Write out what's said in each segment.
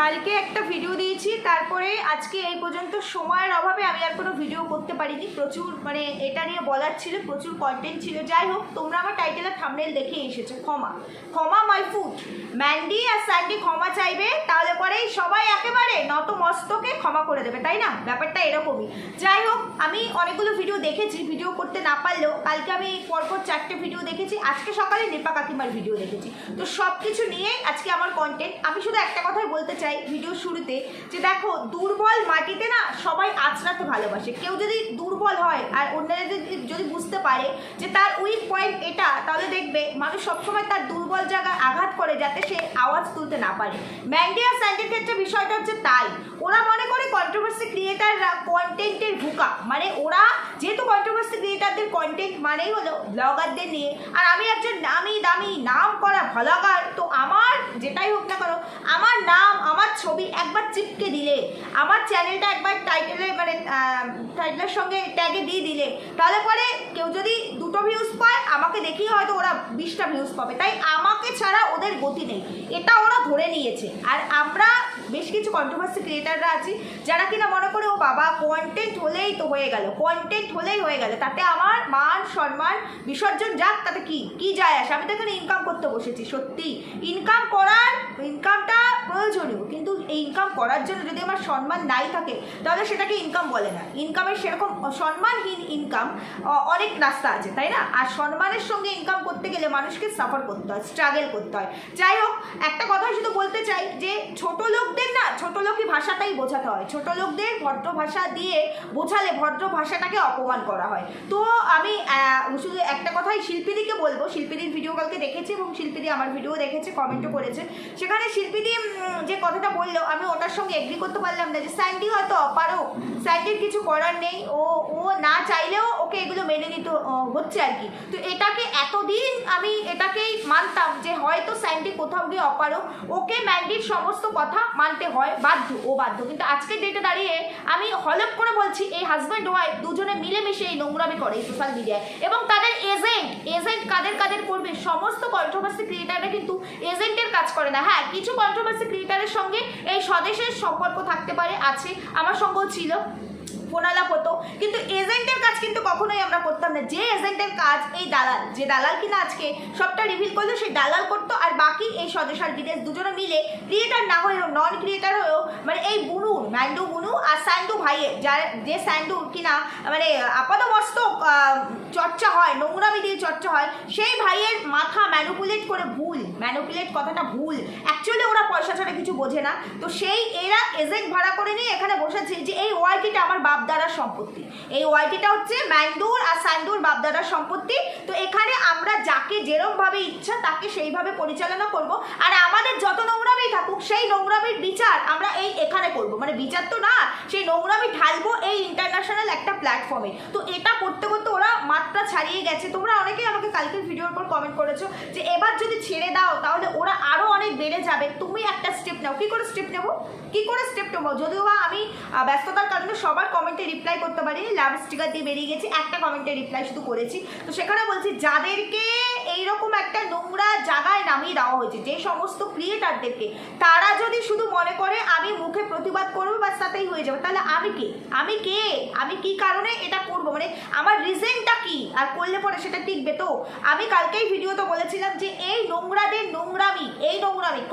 কালকে একটা ভিডিও দিয়েছি, তারপরে আজকে এই পর্যন্ত সময়ের অভাবে আমি আর কোনো ভিডিও করতে পারিনি। প্রচুর মানে এটা নিয়ে বলার ছিল, প্রচুর কন্টেন্ট ছিল। যাই হোক, তোমরা আমার টাইটেল আর থাম্বনেল দেখে এসেছো। ক্ষমা ক্ষমা মাই ফুট। ম্যান্ডি আর স্যান্ডি ক্ষমা চাইবে, তাহলে পরেই সবাই একেবারে নতমস্তকে ক্ষমা করে দেবে, তাই না? ব্যাপারটা এরকমই। যাই হোক, আমি অনেকগুলো ভিডিও দেখেছি, ভিডিও করতে না পারলেও কালকে আমি পরপর 4টে ভিডিও দেখেছি, আজকে সকালে নিপা কাকিমার ভিডিও দেখেছি। তো সব কিছু নিয়েই আজকে আমার কন্টেন্ট। আমি শুধু একটা কথাই বলতে চাই ভিডিও শুরুতে, যে দেখো, দুর্বল মাটিতে না সবাই আঁচড়াতে ভালোবাসে। কেউ যদি দুর্বল হয় আর অন্যরা যদি বুঝতে পারে যে তার উইক পয়েন্ট এটা, তাহলে দেখবে মানুষ সবসময় তার দুর্বল জায়গায় আঘাত করে যাতে সে আওয়াজ তুলতে না পারে। ম্যান্ডি আর স্যান্ডির ক্ষেত্রে বিষয়টা হচ্ছে তাই। ওরা মনে করে কন্ট্রোভার্সি ক্রিয়েটাররা কন্টেন্টের ভুকা, মানে ওরা যেহেতু কন্ট্রোভার্সি ক্রিয়েটারদের কন্টেন্ট মানেই হলো ব্লগারদের নিয়ে, আর আমি একজন নামি দামি নাম করা ব্লগার, তো আমার যেটাই হোক না কেন, আমার নাম আমার ছবি একবার চিপকে দিলে, আমার চ্যানেলটা একবার টাইটেলে মানে টাইটেলের সঙ্গে ট্যাগে দিয়ে দিলে, তাহলে পরে কেউ যদি 2টো ভিউজ পায়, আমাকে দেখেই হয়তো ওরা 20টা ভিউজ পাবে। তাই আমাকে ছাড়া ওদের গতি নেই, এটা ওরা ধরে নিয়েছে। আর আমরা বেশ কিছু কন্ট্রোভার্সি ক্রিয়েটাররা আছি যারা কিনা মনে করে ও বাবা কন্টেন্ট হলেই তো হয়ে গেল, কন্টেন্ট হলেই হয়ে গেল, তাতে আমার মান সম্মান বিসর্জন যাক, তাতে কি যায় আসে? আমি তো এখানে ইনকাম করতে বসেছি। সত্যি ইনকামটা প্রয়োজনীয়, কিন্তু এই ইনকাম করার জন্য যদি আমার সম্মান নাই থাকে, তাহলে সেটাকে ইনকাম বলে না। ইনকামের সেরকম সম্মানহীন ইনকাম অনেক রাস্তা আছে, তাই না? আর সম্মানের সঙ্গে ইনকাম করতে গেলে মানুষকে সাফার করতে হয়, স্ট্রাগল করতে হয়। যাই হোক, একটা কথা শুধু বলতে চাই যে ছোট লোকদের না ছোট লোকই ভাষাটাই বোঝাতে হয়। ছোট লোকদের ভদ্র ভাষা দিয়ে বোঝালে ভদ্র ভাষাটাকে অপমান করা হয়। তো আমি শুধু একটা কথাই শিল্পীদিকে বলবো, শিল্পীদির ভিডিও কালকে দেখেছি এবং শিল্পীদি আমার ভিডিও দেখেছে, কমেন্টও করেছে। সেখানে শিল্পীদি যে কথাটা বললো, আমি ওটার সঙ্গে এগ্রি করতে পারলাম না। যে স্যান্ডি হয়তো অপারো, স্যান্ডির কিছু করার নেই, ও না চাইলেও ওকে এগুলো মেনে নিতে হচ্ছে আর কি। তো এটাকে এতদিন আমি এটাকেই মানতাম যে হয়তো স্যান্ডি কোথাও গিয়ে অপারো, ওকে ম্যান্ডির সমস্ত কথা মানতে হয়, ও বাধ্য। কিন্তু আজকের ডেটে দাঁড়িয়ে আমি হলপ করে বলছি, এই হাজব্যান্ড ওয়াইফ দুজনে মিলেমিশে এই নোংরামি করে সোশ্যাল মিডিয়ায়, এবং তাদের এজেন্ট কাদের করবে? সমস্ত কন্ট্রোভার্সি ক্রিয়েটাররা কিন্তু এজেন্টের কাজ করে না। হ্যাঁ, কিছু কন্ট্রোভার্সি ক্রিয়েটারের সঙ্গে এই স্বদেশের সম্পর্ক থাকতে পারে, আছে, আমার সঙ্গেও ছিল, ফোনালাপ হতো, কিন্তু এজেন্টের কাজ কিন্তু কখনোই আমরা করতাম না। যে এজেন্টের কাজ এই দালাল, যে দালাল কিনা আজকে সবটা রিভিল করলো, সেই দালাল করতো, আর বাকি এই স্বদেশ আর বিদেশ দুজনে মিলে ক্রিয়েটার না হয়েও, নন ক্রিয়েটার হয়েও, মানে এই ম্যান্ডু বুনু আর স্যান্ডু ভাইয়ের, যে স্যান্ডু কিনা মানে আপাতমস্তক চর্চা হয়, নোংরামি দিয়ে চর্চা হয়, সেই ভাইয়ের মাথা ম্যানুপুলেট করে, ম্যানুপুলেট কথাটা ভুল, অ্যাকচুয়ালি ওরা পয়সা ছাড়া কিছু বোঝে না। তো এরা এজেন্ট ভাড়া করে নিয়ে এখানে বসেছে যে এই ওয়াইটিটা আমার বাপদাদার সম্পত্তি, এই ওয়াইটিটা হচ্ছে ম্যান্ডুর আর স্যান্ডুর বাপদাদার সম্পত্তি। তো এখানে আমরা যাকে যেরকমভাবে ইচ্ছা তাকে সেইভাবে পরিচালনা করব, আর আমাদের যত নোংরামি থাকুক সেই নোংরামির বিচার আমরা এখানে করব, মানে বিচার তো না, সেই নোংরামি ঢালবো এই ইন্টারন্যাশনাল একটা প্ল্যাটফর্মে। তো এটা করতে করতে ওরা মাত্রা ছাড়িয়ে গেছে। তোমরা অনেকেই আমাকে কালকের ভিডিওর পর কমেন্ট করেছো যে এবার যদি ছেড়ে দাও তাহলে ওরা আরও অনেক বেড়ে যাবে, তুমি একটা স্টেপ নাও। কী করে স্টেপ নেবো? যদিও বা আমি ব্যস্ততার কারণে সবার কমেন্টে রিপ্লাই করতে পারিনি, লাভ স্টিকার দিয়ে বেরিয়ে গেছি, একটা কমেন্টে রিপ্লাই শুধু করেছি। তো সেখানে বলছি, যাদেরকে এইরকম একটা নোংরা জায়গায় নামিয়ে দেওয়া হয়েছে, যে সমস্ত ক্রিয়েটারদেরকে, তারা যদি শুধু মনে করে আমি মুখে প্রতিবাদ করবো বা তাতেই হয়ে যাবে, তাহলে আমি কি কারণে এটা করবো, মানে আমার রিজনটা কি, আর করলে পরে সেটা টিকবে? তো আমি কালকেই ভিডিওতে বলেছিলাম যে এই নোংরাদের নোংরামি,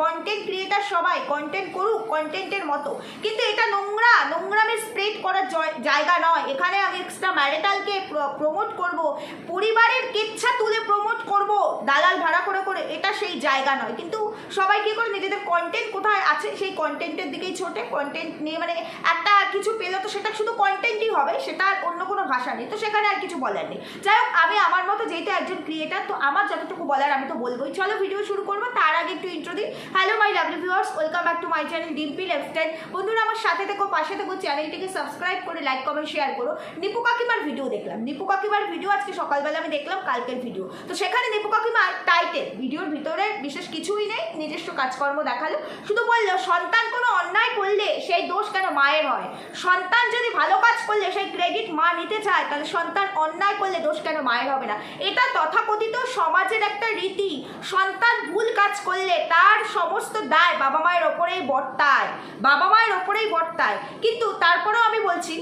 কন্টেন্ট ক্রিয়েটার সবাই কন্টেন্ট করুক কন্টেন্টের মতো, কিন্তু এটা নোংরামি স্প্রেড করার জায়গা নয়। এখানে আমি এক্সট্রা ম্যারিটালকে প্রমোট করব, পরিবারের কেচ্ছা তুলে প্রমোট করব দালাল ভাড়া করে, এটা সেই জায়গা নয়। কিন্তু সবাই কি করে, নিজেদের কন্টেন্ট কোথায় আছে সেই কন্টেন্টের দিকেই ছোটে, কন্টেন্ট নিয়ে মানে একটা কিছু পেলে তো সেটা শুধু কন্টেন্টই হবে, সেটা আর অন্য কোনো ভাষা নেই, তো সেখানে আর কিছু বলার নেই। যাই হোক, আমি আমার মতো যেহেতু একজন ক্রিয়েটার, তো আমার যতটুকু বলার আমি তো বলবোই। চলো ভিডিও শুরু করবো, তার আগে একটু ইন্ট্রো দিই। Hello my lovely viewers, welcome back to my channel Dimpi lifestyle. বন্ধুরা, আমার সাথে থেকো, পাশে থেকো, চ্যানেলটিকে সাবস্ক্রাইব করে লাইক কমেন্ট শেয়ার করো। নিপু কাকিমার ভিডিও দেখলাম, নিপু কাকিমার ভিডিও আজকে সকালবেলা আমি দেখলাম, কালকের ভিডিও। তো সেখানে দীপু কাকিমার টাইটেল ভিডিওর ভিতরে বিশেষ কিছুই নেই, নিজস্ব কাজকর্ম দেখালো, শুধু বললো সন্তান কোনো অন্যায় করলে সেই দোষ কেন মায়ের হয়, সন্তান যদি ভালো কাজ করলে সেই ক্রেডিট মা নিতে চায়, তাহলে সন্তান অন্যায় করলে দোষ কেন মায়ের হবে না। এটা তথাকথিত সমাজের একটা রীতি, সন্তান ভুল কাজ করলে তার সমস্ত দায় বাবা মায়ের ওপরেই বর্তায়, বাবা মায়ের ওপরেই বর্তায়। কিন্তু তারপরেও আমি বলছি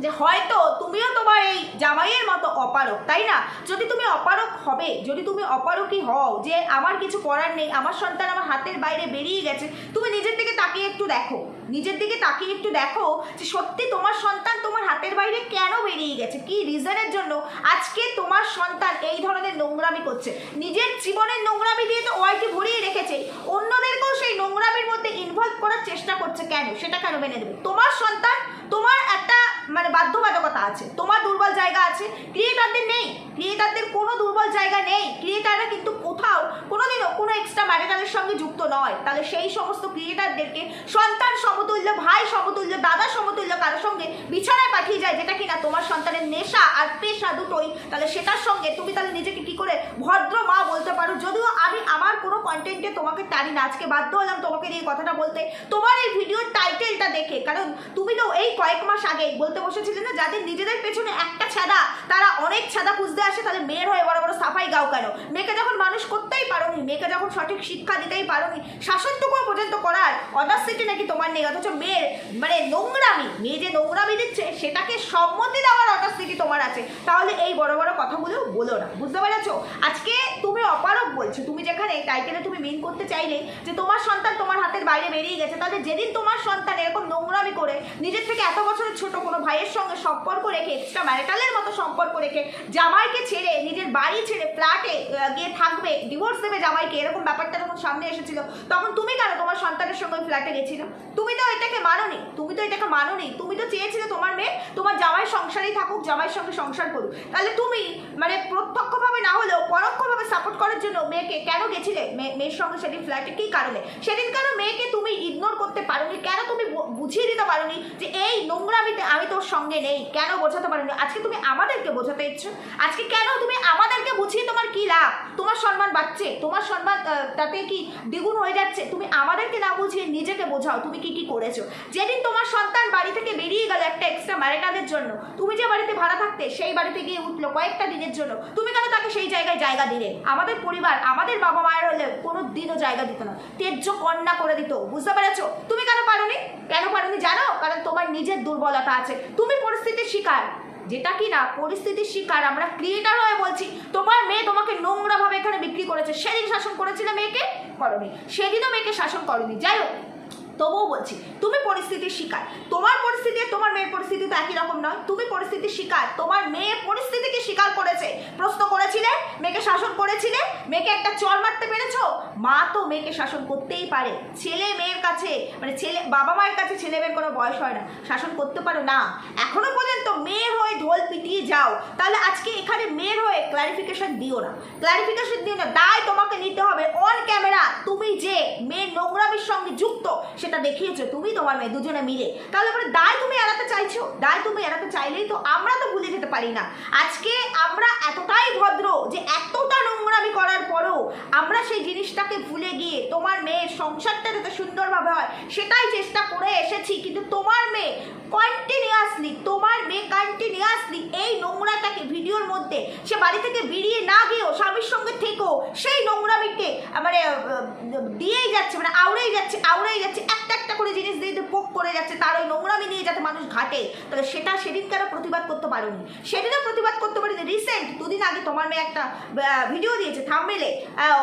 যে হয়তো তুমিও তোমার এই জামাইয়ের মতো অপারক, তাই না? যদি তুমি অপারক হবে, যদি তুমি অপারকই হও যে আমার কিছু করার নেই, আমার সন্তান আমার হাতের বাইরে বেরিয়ে গেছে, তুমি নিজের দিকে তাকিয়ে একটু দেখো, নিজের দিকে তাকিয়ে একটু দেখো যে সত্যি তোমার সন্তান তোমার হাতের বাইরে কেন বেরিয়ে গেছে, কি রিজনের জন্য আজকে তোমার সন্তান এই ধরনের নোংরামি করছে। নিজের জীবনের নোংরামি দিয়ে তো ওয়াইটি ভরিয়ে রেখেছে, অন্যদেরকেও সেই নোংরামির মধ্যে ইনভলভ করার চেষ্টা করছে। কেন? সেটা কেন মেনে নেবে? তোমার সন্তান, তোমার একটা মানে বাধ্যবাধকতা আছে, তোমার দুর্বল জায়গা আছে, ক্রিয়েটারদের নেই, ক্রিয়েটারদের কোনো দুর্বল জায়গা নেই। ক্রিয়েটাররা কিন্তু কোথাও কোনোদিনও কোনো এক্সট্রা ম্যারিটালের সঙ্গে যুক্ত নয়। তাহলে সেই সমস্ত ক্রিয়েটারদেরকে সন্তান সমতুল্য, ভাই সমতুল্য, দাদা সমতুল্য কারোর সঙ্গে বিছানায় পাঠিয়ে যায়, যেটা কিনা তোমার সন্তানের নেশা আর পেশা দুটোই, তাহলে সেটার সঙ্গে তুমি তাহলে নিজেকে কি করে ভদ্র মা বলতে পারো? যদিও আমি আমার কোনো কন্টেন্টে তোমাকে টানি না, আজকে বাধ্য হলাম তোমাকে এই কথাটা বলতে তোমার এই ভিডিওর টাইটেলটা দেখে, কারণ তুমি তো এই কয়েক মাস আগে বলতে বসেছিলে না যাদের নিজেদের পেছনে একটা ছাদা তারা অনেক ছাদা খুঁজতে আসে, তাহলে মেয়ের হয়ে বড় বড় সাফাই গাও কেন? মেয়েকে যখন মানুষ করতেই পারোনি, মেয়েকে যখন সঠিক শিক্ষা দিতেই পারোনি, শাসনটুকু পর্যন্ত করার অডাসিটি নাকি তোমার নেই, অথচ মেয়ের মানে নোংরামি, মেয়ে যে নোংরামি দিচ্ছে সেটাকে সম্মতি দেওয়ার অডাসিটি তোমার আছে। তাহলে এই বড় বড় কথাগুলো বলো না, বুঝতে পেরেছো? আজকে তুমি অপারক বলছো, তুমি যেখানে টাইটেলে তুমি মেন করতে চাইলে যে তোমার সন্তান তোমার হাতের বাইরে বেরিয়ে গেছে, তাহলে যেদিন তোমার সন্তান এরকম নোংরামি করে নিজের থেকে এত বছরের ছোট কোনো ভাইয়ের সঙ্গে সম্পর্ক রেখে, এক্সট্রা ম্যারিটালের মতো সম্পর্ক রেখে, জামাইকে ছেড়ে নিজের বাড়ি ছেড়ে ফ্ল্যাটে গিয়ে থাকবে, ডিভোর্স দেবে জামাইকে, এরকম ব্যাপারটা যখন সামনে এসেছিল, তখন তুমি কেন তোমার সন্তানের সঙ্গে ফ্ল্যাটে গেছিল? তুমি তো এটাকে মানোনি, তুমি তো এটাকে মানোনি, তুমি তো চেয়েছিলে তোমার মেয়ে তোমার জামাই সংসারেই থাকুক, জামাইয়ের সঙ্গে সংসার করুক। তাহলে তুমি মানে প্রত্যক্ষভাবে না হলেও পরোক্ষভাবে সাপোর্ট করার জন্য মেয়েকে কেন গেছিলে মেয়ের সঙ্গে সেদিন ফ্ল্যাটে? কি কারণে? সেদিন কেন মেয়েকে তুমি ইগনোর করতে পারোনি? কেন তুমি বুঝিয়ে দিতে পারোনি যে এই নোংরামিতে আমি তোর সঙ্গে নেই? কেন বোঝাতে পারোনি? আজকে তুমি আমাদেরকে বোঝাতে ইচ্ছো, আজকে কেন তুমি আমাদেরকে বুঝিয়ে তোমার কি লাভ? তোমার সম্মান বাড়ছে, তোমার সম্মান তাতে কি দ্বিগুণ হয়ে যাচ্ছে? তুমি আমাদেরকে না বুঝিয়ে নিজেকে বোঝাও তুমি কি কি করেছো। যেদিন তোমার সন্তান বাড়ি থেকে বেরিয়ে গেল একটা এক্সট্রা ম্যারিটালের জন্য, তুমি যে বাড়িতে ভাড়া থাকতে সেই বাড়িতে গিয়ে উঠলো কয়েকটা দিনের জন্য, তুমি কেন তাকে সেই জায়গায় জায়গা দিলে? আমাদের পরিবার, আমাদের বাবা মায়ের হলে কোনো দিনও জায়গা দিত না, তেজ্য কন্যা করে দিত, বুঝতে পেরেছো? তুমি কেন পারোনি? কেন পারোনি জানো? কারণ তোমার নিজের দুর্বলতা আছে, তুমি পরিস্থিতির শিকার, যেটা কি না পরিস্থিতির শিকার। আমরা ক্রিয়েটার হয়ে বলছি তোমার মেয়ে তোমাকে নোংরাভাবে এখানে বিক্রি করেছে। সেদিন শাসন করেছিলে মেয়েকে? করনি, সেদিনও মেয়েকে শাসন করনি। যাই হোক, তবুও বলছি তুমি পরিস্থিতির শিকার। তোমার পরিস্থিতি তোমার মেয়ের পরিস্থিতি তো একই রকম নয়। তুমি পরিস্থিতির শিকার, তোমার মেয়ে পরিস্থিতিকে স্বীকার করেছে। প্রশ্ন করেছিলে, মেয়েকে শাসন করেছিলে, মেয়েকে একটা চর মারতে পেরেছো? মা তো মেয়েকে শাসন করতেই পারে, ছেলে মেয়ের কাছে মানে ছেলে বাবা মায়ের কাছে ছেলে মেয়ের কোনো বয়স হয় না, শাসন করতে পারো না? এখনো পর্যন্ত মেয়ের হয়ে ঢোল পিটিয়ে যাও, তাহলে আজকে এখানে মেয়ের হয়ে ক্লারিফিকেশন দিও না, ক্লারিফিকেশন দিও না। দায় তোমাকে নিতে হবে অন ক্যামেরা। তুমি যে মেয়ের নোংরামির সঙ্গে যুক্ত সেটা দেখিয়েছো তুমি তোমার মেয়ে দুজনে মিলে, তাহলে পরে দায় তুমি এড়াতে চাইছো। দায় তুমি এড়াতে চাইলেই তো আমরা তো ভুলে যেতে পারি না। আজকে আমরা এতটাই ভদ্র যে এতটা নোংরামি করার পরও আমরা সেই জিনিসটাকে ভুলে গিয়ে তোমার মেয়ের সংসারটা যাতে সুন্দরভাবে হয় সেটাই চেষ্টা করে এসেছি। কিন্তু তোমার মেয়ে কন্টিনিউয়াসলি এই নোংরাটাকে ভিডিওর মধ্যে, সে বাড়ি থেকে বেরিয়ে না গিয়েও স্বামীর সঙ্গে থেকেও সেই নোংরামিকে মানে দিয়েই যাচ্ছে, মানে আউড়েই যাচ্ছে, একটা একটা করে জিনিস দিয়ে পোক করে যাচ্ছে, তার ওই নোংরামি নিয়ে যাতে মানুষ ঘাটে। তাহলে সেটা সেদিন কেন প্রতিবাদ করতে পারোনি? সেদিনও প্রতিবাদ করতে পারিনি। রিসেন্ট দুদিন আগে তোমার মেয়ে একটা ভিডিও দিয়েছে থাম্বনেলে,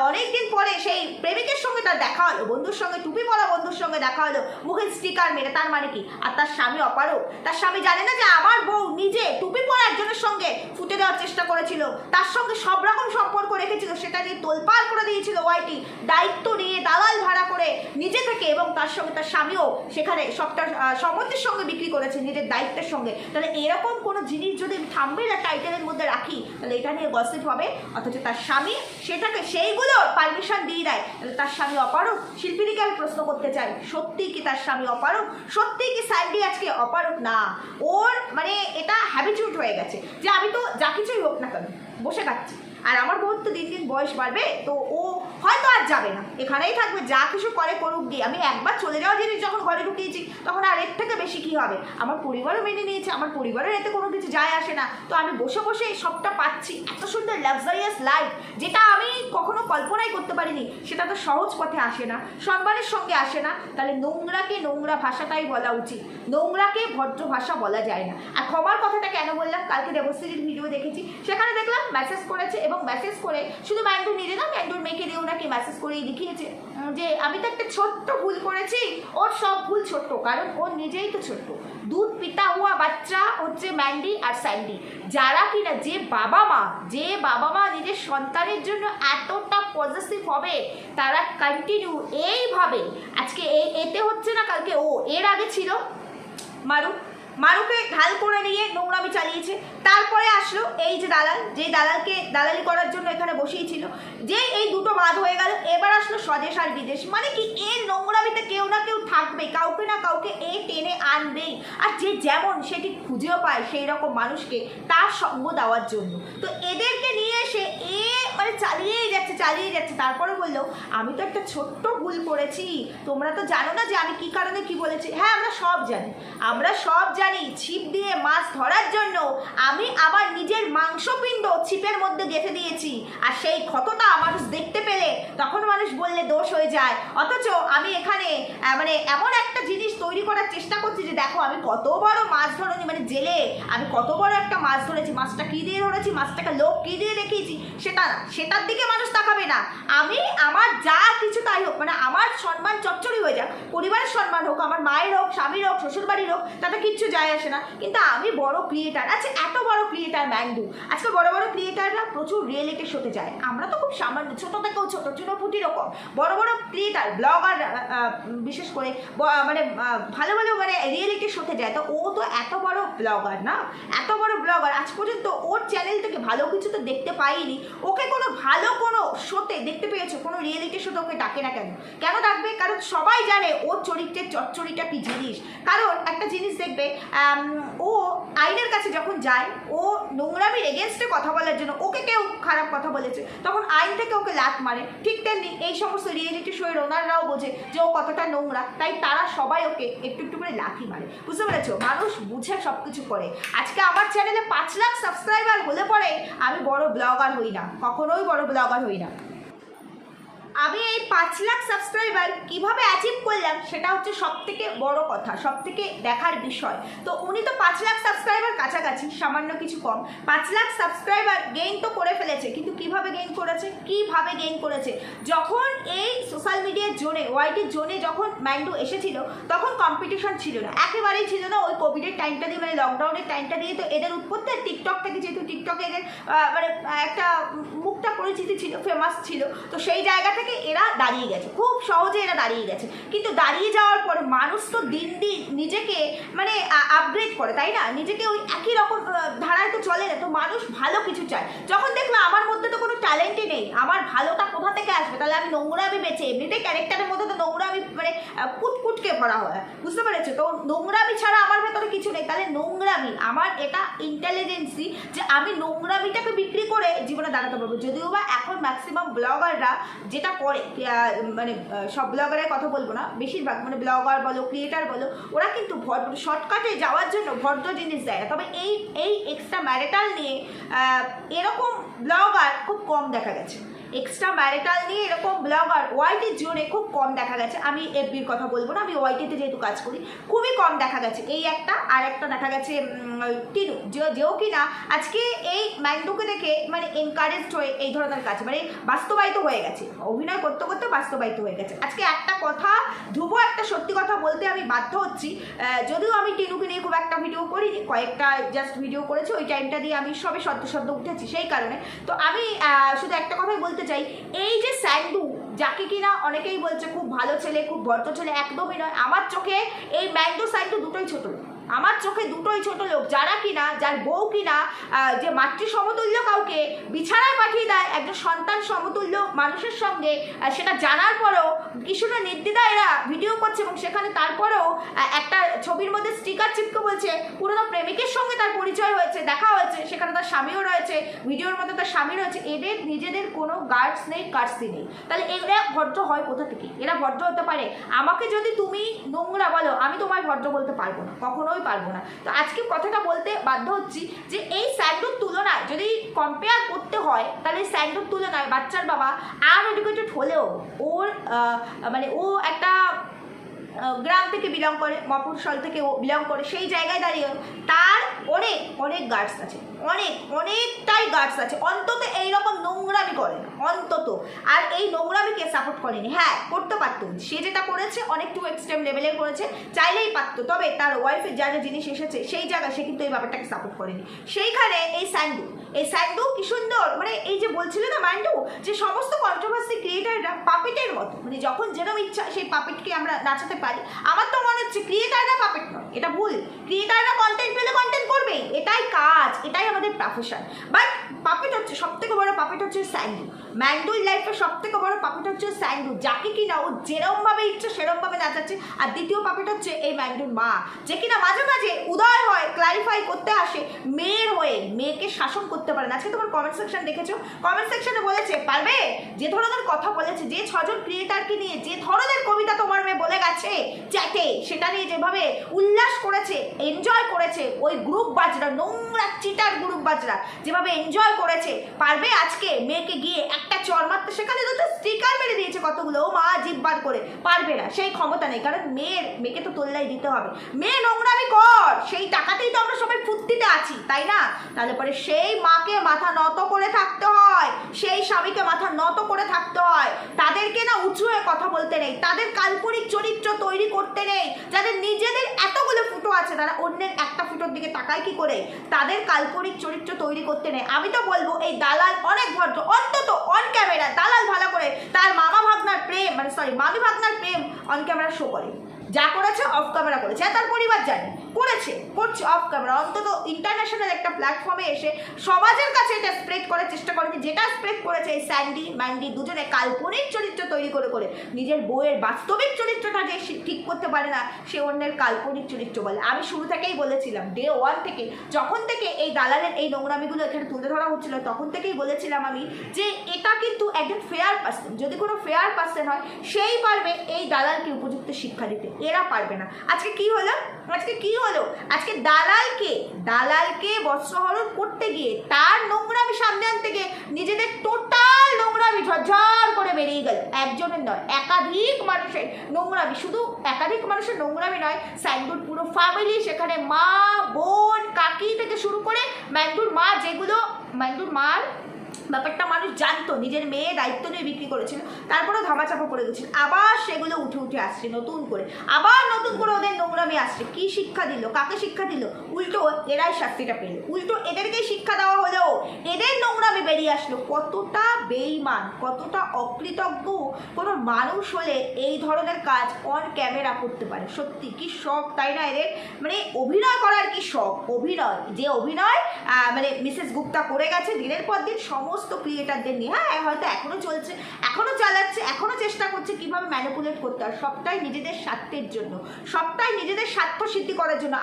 অনেকদিন পরে সেই প্রেমিকের সঙ্গে তার দেখা হলো, বন্ধুর সঙ্গে, টুপি পরা বন্ধুর সঙ্গে দেখা হলো, মুখের স্টিকার মেরে। তার মানে কি? আর তার স্বামী অপারক? তার স্বামী জানে না যে আমার বউ নিজে টুপি পরা একজনের সঙ্গে ফুটে দেওয়ার চেষ্টা করেছিল, তার সঙ্গে সব রকম সম্পর্ক রেখেছিল, সেটা নিয়ে তোলপাড় করে দিয়েছিল ওয়াইটি, দায়িত্ব নিয়ে দালাল ভাড়া করে নিজে থেকে, এবং তার সঙ্গে তার স্বামীও সেখানে সবটা সম্মতির সঙ্গে বিক্রি করেছে নিজের দায়িত্বের সঙ্গে। তাহলে এরকম কোনো জিনিস যদি থাম্বনেল আর টাইটেলের মধ্যে রাখি, তাহলে এটা নিয়ে গসিপ হবে, অথচ তার স্বামী সেটাকে সেইগুলো পারমিশন দিয়ে দেয়। তাহলে তার স্বামী অপারক? শিল্পীদিকে আমি প্রশ্ন করতে চাই, সত্যি কি তার স্বামী অপারক? সত্যি কি স্যান্ডি আজকে অপারক? না, ওর মানে এটা হ্যাবিচুয়েট হয়ে গেছে যে আমি তো যা কিছুই হোক না কেন বসে খাচ্ছি, আর আমার বোন তো দিন দিন বয়স বাড়বে, তো ও হয়তো আর যাবে না, এখানেই থাকবে, যা কিছু করে করুক গিয়ে। আমি একবার চলে যাওয়া জিনিস যখন ঘরে ঢুকিয়েছি তখন আর এর থেকে বেশি কি হবে। আমার পরিবারও মেনে নিয়েছে, আমার পরিবারের এতে কোনো কিছু যায় আসে না। তো আমি বসে বসে সবটা পাচ্ছি, এত সুন্দর লাক্সারিয়াস লাইফ যেটা আমি কখনো কল্পনাই করতে পারিনি। সেটা তো সহজ পথে আসে না, সম্মানের সঙ্গে আসে না। তাহলে নোংরাকে নোংরা ভাষাটাই বলা উচিত, নোংরাকে ভদ্র ভাষা বলা যায় না। আর ক্ষমার কথাটা কেন বললাম, কালকে দেবশ্রীর ভিডিও দেখেছি, সেখানে দেখলাম মেসেজ করেছে, এবং মেসেজ করে শুধু ম্যান্ডু নিজে না, ম্যান্ডুর মেয়েকে দিয়েও নাকি মেসেজ করেই লিখিয়েছে যে আমি তো একটা ছোট্ট ভুল করেছি। ওর সব ভুল ছোট্ট, কারণ ও নিজেই তো ছোট্ট। দুধ পিতা হওয়া বাচ্চা হচ্ছে ম্যান্ডি আর স্যান্ডি, যারা কিনা যে বাবা মা নিজের সন্তানের জন্য এতটা পজিটিভ হবে, তারা কন্টিনিউ এইভাবে, আজকে এতে হচ্ছে না, কালকে ও, এর আগে ছিল মারুকে ঢাল করে নিয়ে নোংরামি চালিয়েছে। তারপরে আসলো এই যে দালাল, যে দালালকে দালালি করার জন্য এখানে বসিয়েছিল, যে এই দুটো বাদ হয়ে গেল। এবার আসলো স্বদেশ আর বিদেশ, মানে কি এর নোংরামিতে কেউ না কেউ থাকবে, কাউকে না কাউকে এ টেনে আনবেই। আর যে যেমন সেটি খুঁজেও পায় সেই রকম মানুষকে তার সঙ্গ দেওয়ার জন্য। তো এদেরকে নিয়ে এসে এ মানে চালিয়েই যাচ্ছে। তারপরে বললো আমি তো একটা ছোট্ট ভুল করেছি, তোমরা তো জানো না যে আমি কি কারণে কি বলেছি। হ্যাঁ, আমরা সব জানি, ছিপ দিয়ে মাছ ধরার জন্য আমি আবার নিজের মাংসপিণ্ড ছিপের মধ্যে গেঁথে দিয়েছি, আর সেই ক্ষতটা মানুষ দেখতে পেলে তখন মানুষ বললে দোষ হয়ে যায়। অথচ আমি এখানে মানে এমন একটা জিনিস তৈরি করার চেষ্টা করছি যে দেখো আমি কত বড় মাছ ধরনি, মানে জেলে আমি কত বড় একটা মাছ ধরেছি। মাছটা কী দিয়ে ধরেছি, মাছটাকে লোক কী দিয়ে দেখিয়েছি, সেটা না, সেটার দিকে মানুষ তাকাবে না। আমি আমার যা কিছু তাই হোক, মানে আমার সম্মান চচ্চড়ি হয়ে যাক, পরিবারের সম্মান হোক, আমার মায়ের হোক, স্বামীর হোক, শ্বশুরবাড়ির হোক, তাতে কিচ্ছু যায় আসে না। কিন্তু আমি বড় ক্রিয়েটার, আচ্ছা এত বড় ক্রিয়েটার ম্যান্ডু, আজকে বড় বড় ক্রিয়েটাররা প্রচুর রিয়েলিটি শোতে যায়, আমরা তো খুব সামান্য ছোটো থেকেও ছোটো চুনোপুটি রকম। বড় বড় ক্রিয়েটার, ব্লগার বিশেষ করে মানে ভালো মানে রিয়েলিটি শোতে যায়। তো ও তো এত বড় ব্লগার না, এত বড় ব্লগার, আজ পর্যন্ত ওর চ্যানেল থেকে ভালো কিছু তো দেখতে পাইনি। ওকে কোনো ভালো কোনো শোতে দেখতে পেয়েছো, কোনো রিয়েলিটি শোতে ওকে ডাকে না কেন ডাকবে? কারণ সবাই জানে ওর চরিত্রের চচ্চড়িটা কি জিনিস। কারণ একটা জিনিস দেখবে, ও আইনের কাছে যখন যায়, ও নোংরামির এগেনস্টে কথা বলার জন্য ওকে কেউ খারাপ কথা বলেছে, তখন আইন থেকে ওকে লাত মারে। ঠিক তেমনি এই সমস্ত রিয়েলিটি শোয়ের ওনাররাও বোঝে যে ও কতটা নোংরা, তাই তারা সবাই ওকে একটু একটু করে লাথি মারে। বুঝতে পেরেছো? মানুষ বুঝে সব কিছু করে। আজকে আমার চ্যানেলে 5 লাখ সাবস্ক্রাইবার হলে পরে আমি বড় ব্লগার হই না, কখনোই বড় ব্লগার হই না। আমি এই 5 লাখ সাবস্ক্রাইবার কিভাবে অ্যাচিভ করলাম সেটা হচ্ছে সবথেকে বড় কথা, সবথেকে দেখার বিষয়। তো উনি তো 5 লাখ সাবস্ক্রাইবার কাছাকাছি, সামান্য কিছু কম, 5 লাখ সাবস্ক্রাইবার গেইন তো করে ফেলেছে। কিন্তু কিভাবে গেইন করেছে? যখন এই সোশ্যাল মিডিয়ার জোনে, ওয়াইটির জোনে যখন ম্যান্ডু এসেছিল, তখন কম্পিটিশন ছিল না, একেবারেই ছিল না। ওই কোভিডের টাইমটা দিয়ে, মানে লকডাউনের টাইমটা দিয়ে তো এদের উৎপত্তি। টিকটক থেকে, যেহেতু টিকটকে এদের মানে একটা মুখটা পরিচিতি ছিল, ফেমাস ছিল, তো সেই জায়গা থেকে এরা দাঁড়িয়ে গেছে, খুব সহজে এরা দাঁড়িয়ে গেছে। কিন্তু দাঁড়িয়ে যাওয়ার পর মানুষ তো দিন দিন নিজেকে মানে আপগ্রেড করে, তাই না? নিজেকে ওই একই রকম ধারায় তো চলে না, তো মানুষ ভালো কিছু চায়। যখন দেখলাম আমার মধ্যে তো কোনো ট্যালেন্টই নেই, আমার ভালোটা কোথা থেকে আসবে, তাহলে আমি নোংরামি বেছে, এমনিতেই ক্যারেক্টারের মধ্যে তো নোংরামি মানে কুটকুটকে ভরা হয়, বুঝতে পেরেছো? তো নোংরামি ছাড়া আমার ভেতরে কিছু নেই, তাহলে নোংরামি আমার এটা ইন্টেলিজেন্সি যে আমি নোংরামিটাকে বিক্রি করে জীবনে দাঁড়াতে পারবো। যদিও বা এখন ম্যাক্সিমাম ব্লগাররা যেটা করে, মানে সব ব্লগারের কথা বলবো না, বেশিরভাগ মানে ব্লগার বলো, ক্রিয়েটার বলো, ওরা কিন্তু শর্টকাটে যাওয়ার জন্য ভদ্র জিনিস দেয় না। তবে এই এক্সট্রা ম্যারিটাল নিয়ে এরকম ব্লগার খুব কম দেখা গেছে। এক্সট্রা ম্যারিটাল নিয়ে এরকম ব্লগার ওয়াইটির জোরে খুব কম দেখা গেছে। আমি এফবির কথা বলবো না, আমি ওয়াইটিতে যেহেতু কাজ করি, খুবই কম দেখা গেছে। এই একটা, আর একটা দেখা গেছে টিনু, যেও কিনা আজকে এই ম্যান্ডুকে দেখে মানে এনকারেজড হয়ে এই ধরনের কাজ মানে বাস্তবায়িত হয়ে গেছে, অভিনয় করতে করতে বাস্তবায়িত হয়ে গেছে। আজকে একটা কথা ধ্রুব, একটা সত্যি কথা বলতে আমি বাধ্য হচ্ছি, যদিও আমি টিনুকে নিয়ে খুব একটা ভিডিও করিনি, কয়েকটা জাস্ট ভিডিও করেছি, ওই টাইমটা দিয়ে আমি সবে সদ্য উঠেছি সেই কারণে। তো আমি শুধু একটা কথাই বলতে চাই, এই যে স্যান্ডু, যাকে কিনা অনেকেই বলছে খুব ভালো ছেলে, খুব ভদ্র ছেলে, একদমই নয়। আমার চোখে এই ম্যান্ডু স্যান্ডু দুটোই ছোট লোক, আমার চোখে দুটোই ছোট লোক, যারা কিনা, যার বউ কিনা যে মাতৃ সমতুল্য কাউকে বিছানায় পাঠিয়ে দেয় একজন সন্তান সমতুল্য মানুষের সঙ্গে, সেটা জানার পরেও কিছুটা নির্দ্বিধা এরা ভিডিও করছে, এবং সেখানে তারপরেও একটা ছবির মধ্যে স্টিকার চিপকে বলছে পুরনো প্রেমিকের সঙ্গে তার পরিচয় হয়েছে, দেখা হয়েছে, সেখানে তার স্বামীও রয়েছে, ভিডিওর মধ্যে তার স্বামী রয়েছে। এদের নিজেদের কোনো গার্ডস নেই, কার্সি নেই। তাহলে এরা ভদ্র হয় কোথা থেকে? এরা ভদ্র হতে পারে? আমাকে যদি তুমি নোংরা বলো, আমি তোমায় ভদ্র বলতে পারবো না, কখনোই পারবো না। তো আজকে কথাটা বলতে বাধ্য হচ্ছি যে এই স্যান্ডুর তুলনায় যদি কম্পেয়ার করতে হয়, তাহলে স্যান্ডুর তুলনায় বাচ্চার বাবা আনএডুকেটেড হলেও ওর মানে ও একটা গ্রাম থেকে বিলং করে, মফস্বল থেকে ও বিলং করে, সেই জায়গায় দাঁড়িয়ে তার অনেক অনেক গার্ডস আছে, অনেকটাই গার্ডস আছে। অন্তত এইরকম নোংরামি করে না অন্তত, আর এই নোংরামিকে সাপোর্ট করেনি। হ্যাঁ, করতে পারতো, সে যেটা করেছে অনেক টু এক্সট্রিম লেভেলে করেছে, চাইলেই পারতো, তবে তার ওয়াইফের যা যা জিনিস এসেছে সেই জায়গায় সে কিন্তু এই ব্যাপারটাকে সাপোর্ট করেনি। সেইখানে এই স্যান্ডু কি সুন্দর, মানে এই যে বলছিল না ম্যান্ডু, যে সমস্ত কন্ট্রোভার্সি ক্রিয়েটাররা পাপেটের মতো, মানে যখন যেরকম ইচ্ছা সেই পাপেটকে আমরা নাচাতে পারি। আমার তো মনে হচ্ছে ক্রিয়েটাররা পাপেট নয়, এটা ভুল। ক্রিয়েটাররা কন্টেন্ট পেলে কন্টেন্ট করবে, এটাই কাজ, এটাই আমাদের প্রফেশন। বাট পাপেট হচ্ছে সবথেকে বড় পাপেট হচ্ছে স্যান্ডু। ম্যান্ডুর লাইফের সবথেকে বড় পাপেট হচ্ছে স্যান্ডু, যাকে কিনা ও যেরমভাবে ইচ্ছে সেরমভাবে নাচাচ্ছে। আর দ্বিতীয় পাপেট হচ্ছে এই ম্যান্ডুর মা, যে কিনা মাঝে মাঝে উদয় হয়, ক্লারিফাই করতে আসে মেয়ের হয়ে, মেয়েকে শাসন করতে পারে না। আজকে তোমার কমেন্ট সেকশন দেখেছো, কমেন্ট সেকশনে বলেছে পারবে, যে ধরনের কথা বলেছে, যে 6 জন ক্রিয়েটারকে নিয়ে যে ধরনের কবিতা তোমার মেয়ে বলে গেছে চ্যাটে, সেটা নিয়ে যেভাবে উল্লাস করেছে, এনজয় করেছে, ওই গ্রুপ বাজরা, নোংরা চিটার গ্রুপ বাজরা যেভাবে এনজয় করেছে, পারবে আজকে মেয়েকে গিয়ে একটা চর মারতে? সেখানে দুটো স্টিকার মেরে দিয়েছে কতগুলো, ও মা জিভ বার করে, পারবে না, সেই ক্ষমতা নেই। কারণ মেয়েকে তো তোল্লাই দিতে হবে, মেয়ে নোংরামি কর, সেই টাকাতেই তো আমরা সবাই ফুর্তিতে আছি, তাই না? তাহলে পরে সেই মাকে মাথা নত করে থাকতে হয়, সেই স্বামীকে মাথা নত করে থাকতে হয়। তাদেরকে না উঁচু হয়ে কথা বলতে নেই, তাদের কাল্পনিক চরিত্র তৈরি করতে নেই। যাদের নিজেদের এতগুলো ফুটো আছে, তারা অন্যের একটা ফুটোর দিকে তাকায় কি করে? তাদের কাল্পনিক চরিত্র তৈরি করতে নেই। আমি তো বলবো এই দালাল অনেক ভদ্র, অন্তত অন ক্যামেরা দালাল ভালো করে তার মামি ভাগনার প্রেম অন ক্যামেরা শো করে। যা করেছে অফ ক্যামেরা করেছে, তার পরিবার জানে করছে অফ ক্যামেরা। অন্তত ইন্টারন্যাশনাল একটা প্ল্যাটফর্মে এসে সমাজের কাছে এটা স্প্রেড করার চেষ্টা করেছে, যেটা স্প্রেড করেছে এই ম্যান্ডি দুজনে কাল্পনিক চরিত্র তৈরি করে নিজের বউয়ের বাস্তবিক চরিত্রটা যে ঠিক করতে পারে না, সে অন্যের কাল্পনিক চরিত্র বলে। আমি শুরু থেকেই বলেছিলাম, ডে 1 থেকে, যখন থেকে এই দালালের এই নোংরামিগুলো এখানে তুলে ধরা হচ্ছিল, তখন থেকেই বলেছিলাম আমি যে এটা কিন্তু একজন ফেয়ার পার্সন, যদি কোনো ফেয়ার পার্সন হয় সেই পারবে এই দালালকে উপযুক্ত শিক্ষা দিতে, এরা পারবে না। আজকে কি হলো? আজকে দালালকে বস্ত্রহরণ করতে গিয়ে, তার নোংরামি সামনে আনতে গিয়ে নিজেদের টোটাল নোংরামি ঝরঝর করে বেরিয়ে গেল। একজনের নয়, একাধিক মানুষের নোংরামি, শুধু একাধিক মানুষের নোংরামি নয়, স্যান্ডুর পুরো ফ্যামিলি, সেখানে মা, বোন, কাকি থেকে শুরু করে ম্যান্ডুর মার ব্যাপারটা মানুষ জানতো, নিজের মেয়ে দায়িত্ব নিয়ে বিক্রি করেছিল, তারপরে ধামাচাপা পড়ে গেছিল, আবার সেগুলো উঠে আসছে নতুন করে ওদের নোংরামি আসছে। কি শিক্ষা দিল? কাকে শিক্ষা দিল? উল্টো এরাই শাস্তিটা পেল, উল্টো এদেরকেই শিক্ষা দেওয়া হলো, এদের নোংরামি বেরিয়ে আসলো। কতটা বেইমান, কতটা অকৃতজ্ঞ কোনো মানুষ হলে এই ধরনের কাজ অন ক্যামেরা করতে পারে? সত্যি কি শখ, তাই না? এদের মানে অভিনয় করার কি শখ, অভিনয় মানে মিসেস গুপ্তা করে গেছে দিনের পর দিন সমস্ত ক্রিয়েটারদের নিয়ে। হ্যাঁ, হয়তো এখনও চলছে, এখনও চালাচ্ছে, এখনও চেষ্টা করছে কীভাবে ম্যানিপুলেট করতে হয়, সবটাই নিজেদের স্বার্থের জন্য, সবটাই নিজেদের স্বার্থ সিদ্ধি করার জন্য।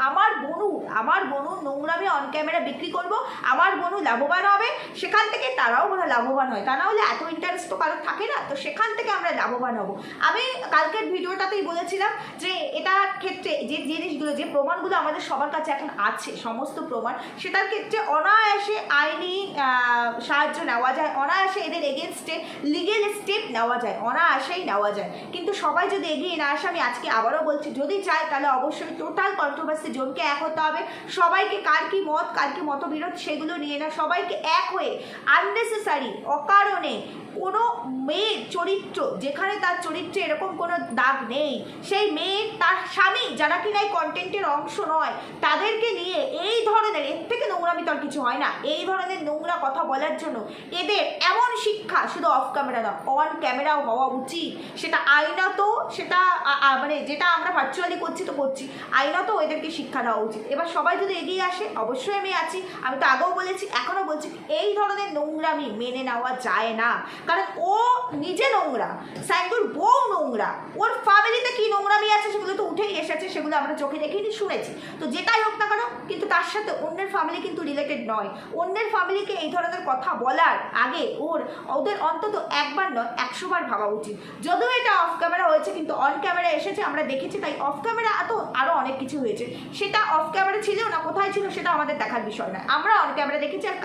আমার বনু নোংরামি অন ক্যামেরা বিক্রি করব, আমার বনু লাভবান হবে, সেখান থেকে তারাও মনে লাভবান হয়, তা না হলে এত ইন্টারেস্ট তো কারোর থাকে না, তো সেখান থেকে আমরা লাভবান হব। আমি কালকের ভিডিওটাতেই বলেছিলাম যে এটার ক্ষেত্রে যে জিনিসগুলো, যে প্রমাণগুলো আমাদের সবার কাছে এখন আছে, সমস্ত প্রমাণ, সেটার ক্ষেত্রে অনায়াসে আইনি সাহায্য নেওয়া যায়, অনায়াসে এদের এগেনস্টে লিগেল স্টেপ নেওয়া যায়, অনায়াসেই নেওয়া যায়। কিন্তু সবাই যদি এগিয়ে না আসে, আমি আজকে আবারও বলছি, যদি চায় তাহলে অবশ্যই টোটাল কন্ট্রোভার্সি জোনকে এক হতে হবে, সবাইকে কার কি মত, কার কি মতবিরোধ সেগুলো নিয়ে না, সবাইকে এক হয়ে আননেসেসারি অকারণে কোনো মেয়ের চরিত্র, যেখানে তার চরিত্রে এরকম কোনো দাগ নেই, সেই মেয়ে তার স্বামী যারা কিনা এই কন্টেন্টের অংশ নয় তাদেরকে নিয়ে এই ধরনের, এর থেকে নোংরামি তো আর কিছু হয় না, এই ধরনের নোংরা কথা বলার জন্য এদের এমন শিক্ষা শুধু অফ ক্যামেরা না, অন ক্যামেরাও হওয়া উচিত। সেটা আইনত, সেটা মানে যেটা আমরা ভার্চুয়ালি করছি তো করছি, আইনত এদেরকে শিক্ষা দেওয়া উচিত। এবার সবাই যদি এগিয়ে আসে, অবশ্যই আমি আছি, আমি তো আগেও বলেছি এখনও বলছি, এই ধরনের নোংরামি মেনে নেওয়া যায় না। কারণ ও নিজে নোংরা, সাইন্দুর বউ নোংরা, ওর ফ্যামিলিতে কি নোংরামি আছে সেগুলো তো উঠেই এসেছে, সেগুলো আমরা চোখে দেখিনি, শুনেছি। তো যেটাই হোক না কেন, কিন্তু তার সাথে অন্যের ফ্যামিলি কিন্তু রিলেটেড নয়। অন্যের ফ্যামিলিকে এই ধরনের কথা বলার আগে ওদের অন্তত একবার নয় 100 বার ভাবা উচিত। যদিও এটা অফ ক্যামেরা হয়েছে, কিন্তু অন ক্যামেরা এসেছে আমরা দেখেছি, তাই অফ ক্যামেরা তো আরও অনেক কিছু হয়েছে। সেটা অফ ক্যামেরা ছিল না কোথায় ছিল সেটা আমাদের দেখার বিষয় নয়, আমরা অন ক্যামেরা দেখেছি। আর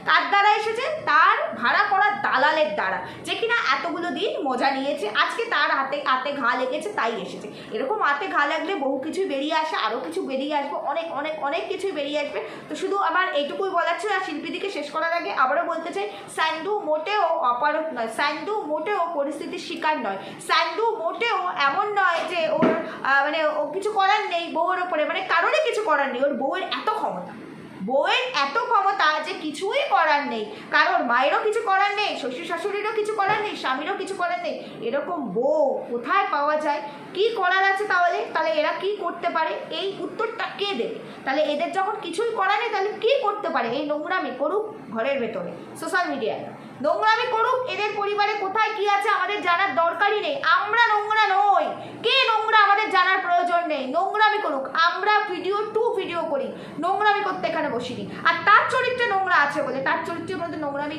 কার দ্বারা এসেছে? তার ভাড়া করা দালালের দ্বারা, যে কিনা এতগুলো দিন মজা নিয়েছে, আজকে তার হাতে ঘা লেগেছে তাই এসেছে। এরকম হাতে ঘা লাগলে বহু কিছুই বেরিয়ে আসে, আরও কিছু বেরিয়ে আসবে, অনেক অনেক অনেক কিছুই বেরিয়ে আসবে। তো শুধু আমার এইটুকুই বলার ছিল। আর শিল্পীদিকে শেষ করার আগে আবারও বলতে চাই, সান্দু মোটেও অপারক নয়, সান্দু মোটেও পরিস্থিতির শিকার নয়, সান্দু মোটেও এমন নয় যে ওর মানে ও কিছু করার নেই বউয়ের ওপরে, মানে কারোরই কিছু করার নেই। ওর বউয়ের এত ক্ষমতা, বউয়ের এত ক্ষমতা যে কিছুই করার নেই, কারোর মায়েরও কিছু করার নেই, শ্বশুর শাশুড়িরও কিছু করার নেই, স্বামীরও কিছু করার নেই। এরকম বউ কোথায় পাওয়া যায়? কি করার আছে তাহলে এরা কি করতে পারে? এই উত্তরটা কে দেবে? তাহলে এদের যখন কিছুই করার নেই তাহলে কি করতে পারে? এই নোংরামি করুক ঘরের ভেতরে, সোশ্যাল মিডিয়ায় নোংরামি করুক, এদের পরিবারে কোথায় কি আছে আমাদের জানার দরকারই নেই। আমরা নোংরা নই, কে নোংরা আমাদের জানার প্রয়োজন নেই। নোংরামি করুক, আমরা ভিডিও করি, নোংরামি করতে এখানে বসিনি। আর তার চরিত্রে নোংরা আছে বলে, তার চরিত্রের মধ্যে নোংরামি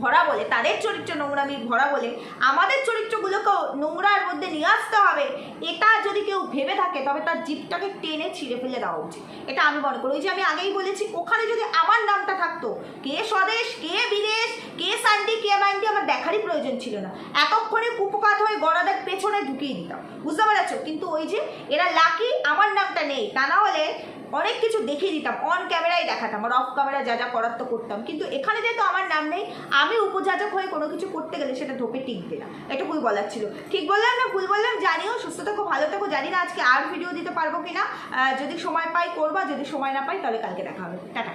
ভরা বলে, তাদের চরিত্র নোংরামি ভরা বলে আমাদের চরিত্রগুলোকেও নোংরার মধ্যে নিয়ে আসতে হবে, এটা যদি কেউ ভেবে থাকে তবে তার জিভটাকে টেনে ছিঁড়ে ফেলে দেওয়া উচিত। এটা আমি মনে করি। ওই যে আমি আগেই বলেছি, ওখানে যদি আমার নামটা থাকতো, কে স্বদেশ, কে বিদেশ, কে সান্ডি, কে মাইন্ডি, আমার দেখারই প্রয়োজন ছিল না। এতক্ষণে কুপকাত হয়ে গড়াদের পেছনে ঢুকিয়ে দিতাম, বুঝতে পারছো? কিন্তু ওই যে এরা লাকি আমার নামটা নেই, তা না হলে অনেক কিছু দেখিয়ে দিতাম, অন ক্যামেরায় দেখাতাম, আর অফ ক্যামেরা যা যা করার তো করতাম। কিন্তু এখানে যেহেতু আমার নাম নেই, আমি উপযাচক হয়ে কোনো কিছু করতে গেলে সেটা ধোপে টিকবে না। এটুকুই বলার ছিল। ঠিক বললাম না ভুল বললাম জানিও। সুস্থ থাকো, ভালো থাকো। জানি না আজকে আর ভিডিও দিতে পারবো কিনা, যদি সময় পাই করবা, যদি সময় না পাই তাহলে কালকে দেখা হবে। টাটা।